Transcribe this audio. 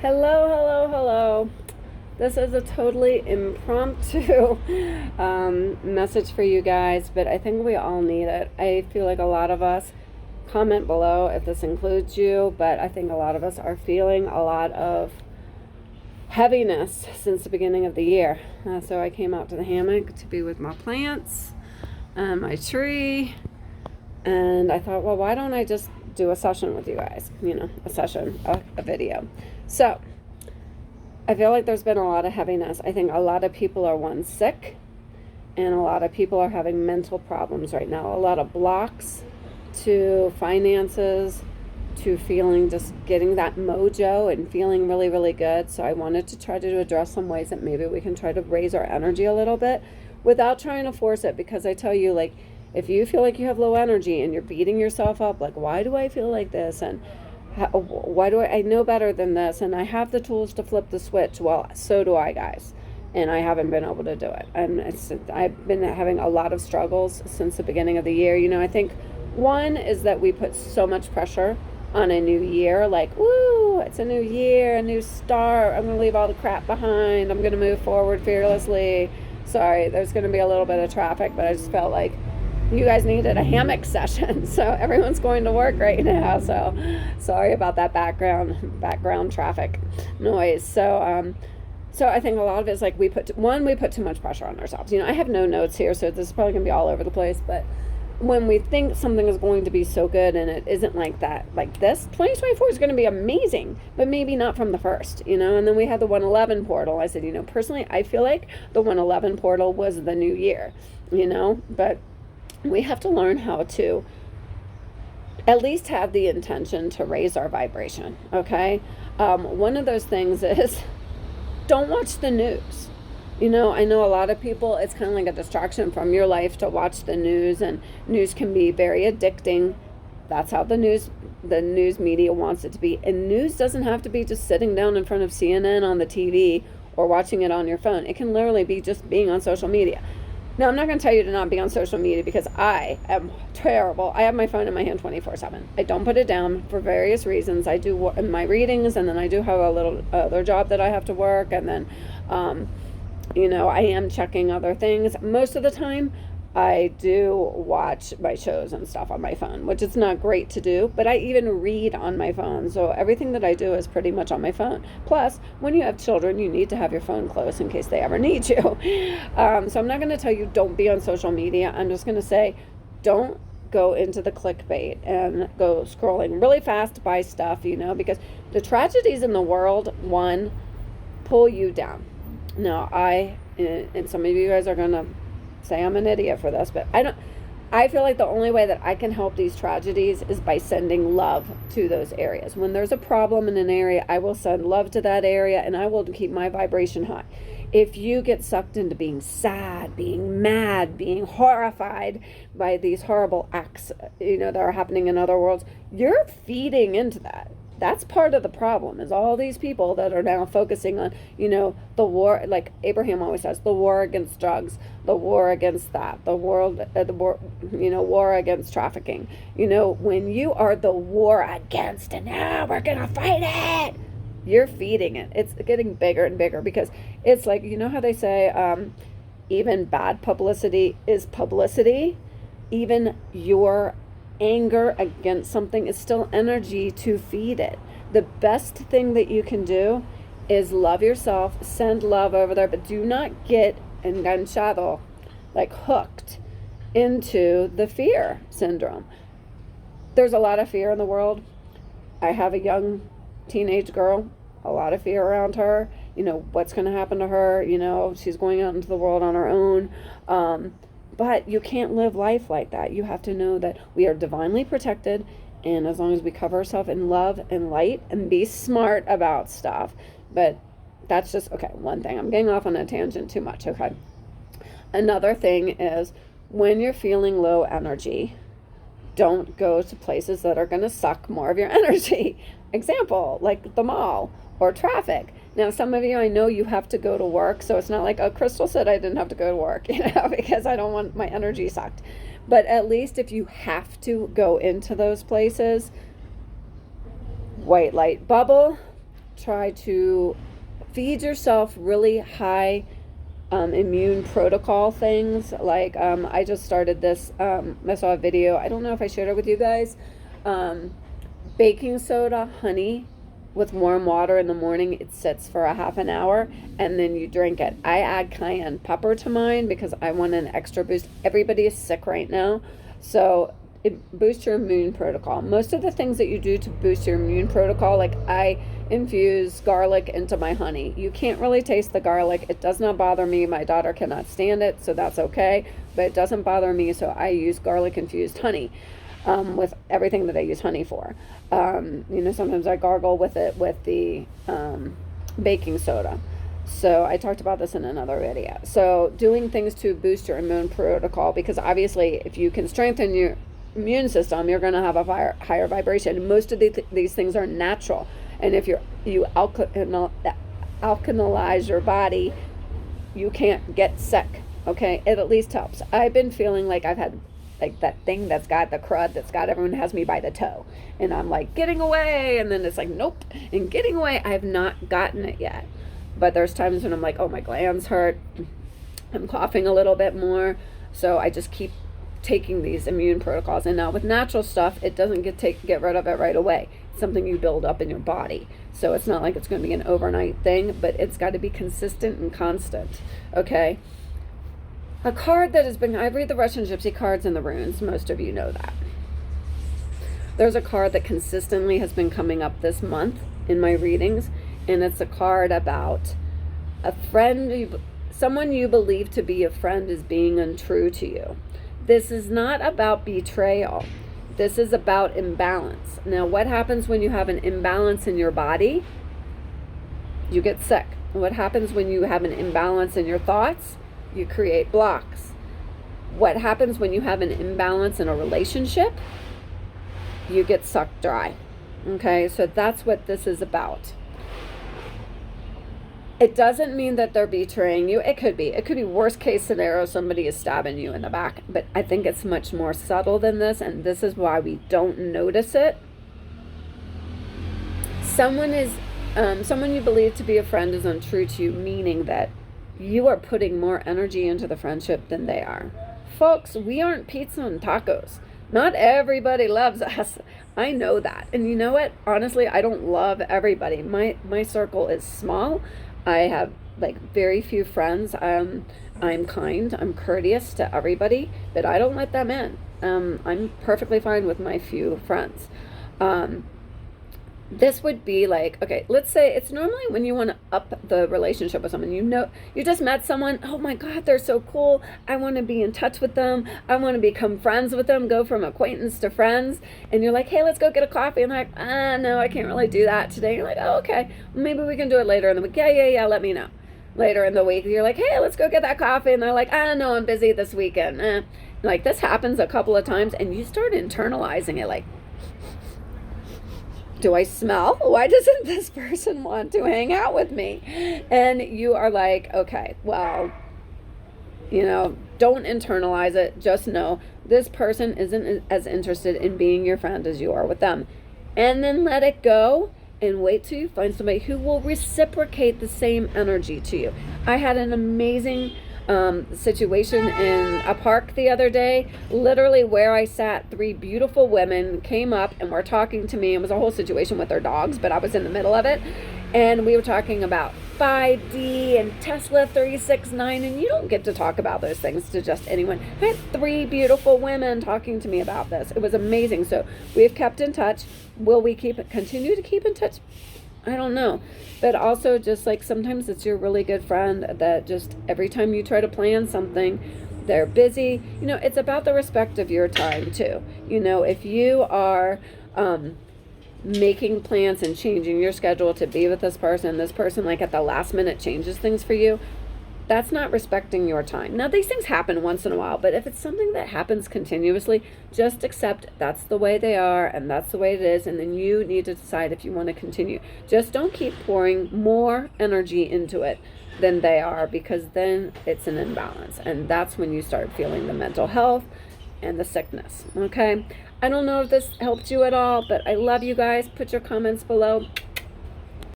Hello, hello, hello. This is a totally impromptu message for you guys, but I think we all need it. I feel like a lot of us, comment below if this includes you, but I think a lot of us are feeling a lot of heaviness since the beginning of the year. So I came out to the hammock to be with my plants and my tree, and I thought, well, why don't I just do a session with you guys? A session, a video. So I feel like there's been a lot of heaviness. I think a lot of people are sick, and a lot of people are having mental problems right now. A lot of blocks to finances, to feeling, just getting that mojo and feeling really, really good. So I wanted to try to address some ways that maybe we can try to raise our energy a little bit without trying to force it. Because I tell you, like, if you feel like you have low energy and you're beating yourself up, like, why do I feel like this? And why do I know better than this? And I have the tools to flip the switch. Well, so do I, guys. And I haven't been able to do it. And I've been having a lot of struggles since the beginning of the year. I think one is that we put so much pressure on a new year. Like, woo, it's a new year, a new start. I'm going to leave all the crap behind. I'm going to move forward fearlessly. Sorry, there's going to be a little bit of traffic, but I just felt like you guys needed a hammock session. So everyone's going to work right now. So sorry about that background traffic noise. So I think a lot of it is like we put too much pressure on ourselves. I have no notes here, so this is probably going to be all over the place. But when we think something is going to be so good and it isn't like that, like this, 2024 is going to be amazing, but maybe not from the first, And then we had the 111 portal. I said, personally, I feel like the 111 portal was the new year, but we have to learn how to at least have the intention to raise our vibration, okay? One of those things is don't watch the news. I know a lot of people, it's kind of like a distraction from your life to watch the news, and news can be very addicting. That's how the news media wants it to be. And news doesn't have to be just sitting down in front of CNN on the TV or watching it on your phone. It can literally be just being on social media. Now, I'm not going to tell you to not be on social media, because I am terrible. I have my phone in my hand 24/7. I don't put it down for various reasons. I do my readings, and then I do have a little other job that I have to work, and then, I am checking other things. Most of the time, I do watch my shows and stuff on my phone, which is not great to do, but I even read on my phone. So everything that I do is pretty much on my phone. Plus, when you have children, you need to have your phone close in case they ever need you. So I'm not going to tell you don't be on social media. I'm just going to say don't go into the clickbait and go scrolling really fast by stuff, because the tragedies in the world, one, pull you down. Now, and some of you guys are going to say I'm an idiot for this, but I feel like the only way that I can help these tragedies is by sending love to those areas. When there's a problem in an area, I will send love to that area, and I will keep my vibration high. If you get sucked into being sad, being mad, being horrified by these horrible acts, that are happening in other worlds, you're feeding into that. That's part of the problem, is all these people that are now focusing on, the war, like Abraham always says, the war against drugs, the war against that, the war against trafficking. When you are the war against, and now we're going to fight it, you're feeding it. It's getting bigger and bigger, because it's like, how they say, even bad publicity is publicity. Even your anger against something is still energy to feed it. The best thing that you can do is love yourself, send love over there, but do not get enganchado, like hooked into the fear syndrome. There's a lot of fear in the world. I have a young teenage girl, a lot of fear around her. What's going to happen to her? She's going out into the world on her own. But you can't live life like that. You have to know that we are divinely protected, and as long as we cover ourselves in love and light and be smart about stuff. But that's just, okay, one thing. I'm getting off on a tangent too much, okay? Another thing is, when you're feeling low energy, don't go to places that are going to suck more of your energy. Example, like the mall or traffic. Now, some of you, I know you have to go to work, so it's not like, oh, Crystal said I didn't have to go to work, because I don't want my energy sucked. But at least if you have to go into those places, white light bubble, try to feed yourself really high immune protocol things. Like I just started this, I saw a video, I don't know if I shared it with you guys, baking soda, honey with warm water in the morning. It sits for a half an hour and then you drink it. I add cayenne pepper to mine because I want an extra boost. Everybody is sick right now, so it boosts your immune protocol. Most of the things that you do to boost your immune protocol, like I infuse garlic into my honey. You can't really taste the garlic. It does not bother me. My daughter cannot stand it, so that's okay, but it doesn't bother me, so I use garlic infused honey with everything that I use honey for. Sometimes I gargle with it with the baking soda. So I talked about this in another video. So doing things to boost your immune protocol, because obviously if you can strengthen your immune system, you're going to have a higher vibration. Most of these things are natural, and if you alkalize your body, you can't get sick. Okay, it at least helps. I've been feeling like I've had like that thing that's got the crud that's got everyone has me by the toe, and I'm like getting away, and then it's like nope, and getting away. I have not gotten it yet, but there's times when I'm like, oh, my glands hurt, I'm coughing a little bit more, so I just keep taking these immune protocols. And now with natural stuff, it doesn't get rid of it right away. It's something you build up in your body, so it's not like it's going to be an overnight thing, but it's got to be consistent and constant. Okay, a card that has been, I read the Russian Gypsy cards and the runes, most of you know that. There's a card that consistently has been coming up this month in my readings, and it's a card about a friend, someone you believe to be a friend is being untrue to you. This is not about betrayal. This is about imbalance. Now, what happens when you have an imbalance in your body? You get sick. What happens when you have an imbalance in your thoughts? You create blocks. What happens when you have an imbalance in a relationship? You get sucked dry. Okay, so that's what this is about. It doesn't mean that they're betraying you. It could be worst case scenario, somebody is stabbing you in the back, but I think it's much more subtle than this, and this is why we don't notice it. Someone you believe to be a friend is untrue to you, meaning that you are putting more energy into the friendship than they are. Folks, we aren't pizza and tacos. Not everybody loves us. I know that. And you know what? Honestly, I don't love everybody. My circle is small. I have like very few friends. I'm kind. I'm courteous to everybody, but I don't let them in. I'm perfectly fine with my few friends. This would be like, okay, let's say it's normally when you want to up the relationship with someone, you just met someone, oh my God, they're so cool, I want to be in touch with them, I want to become friends with them, go from acquaintance to friends, and you're like, hey, let's go get a coffee, and they're like, no, I can't really do that today. You're like, oh, okay, maybe we can do it later in the week. Yeah, let me know. Later in the week, you're like, hey, let's go get that coffee, and they're like, no, I'm busy this weekend. Like, this happens a couple of times, and you start internalizing it, like, do I smell? Why doesn't this person want to hang out with me? And you are like, okay, well, don't internalize it. Just know this person isn't as interested in being your friend as you are with them. And then let it go and wait till you find somebody who will reciprocate the same energy to you. I had an amazing situation in a park the other day, literally where I sat. 3 beautiful women came up and were talking to me. It was a whole situation with their dogs, but I was in the middle of it, and we were talking about 5D and Tesla 369, and you don't get to talk about those things to just anyone. I had 3 beautiful women talking to me about this. It was amazing. So we've kept in touch. Will we continue to keep in touch? I don't know. But also, just like sometimes it's your really good friend that just every time you try to plan something, they're busy. It's about the respect of your time too. If you are making plans and changing your schedule to be with this person like at the last minute changes things for you, that's not respecting your time. Now, these things happen once in a while, but if it's something that happens continuously, just accept that's the way they are and that's the way it is, and then you need to decide if you want to continue. Just don't keep pouring more energy into it than they are, because then it's an imbalance, and that's when you start feeling the mental health and the sickness. Okay? I don't know if this helped you at all, but I love you guys. Put your comments below.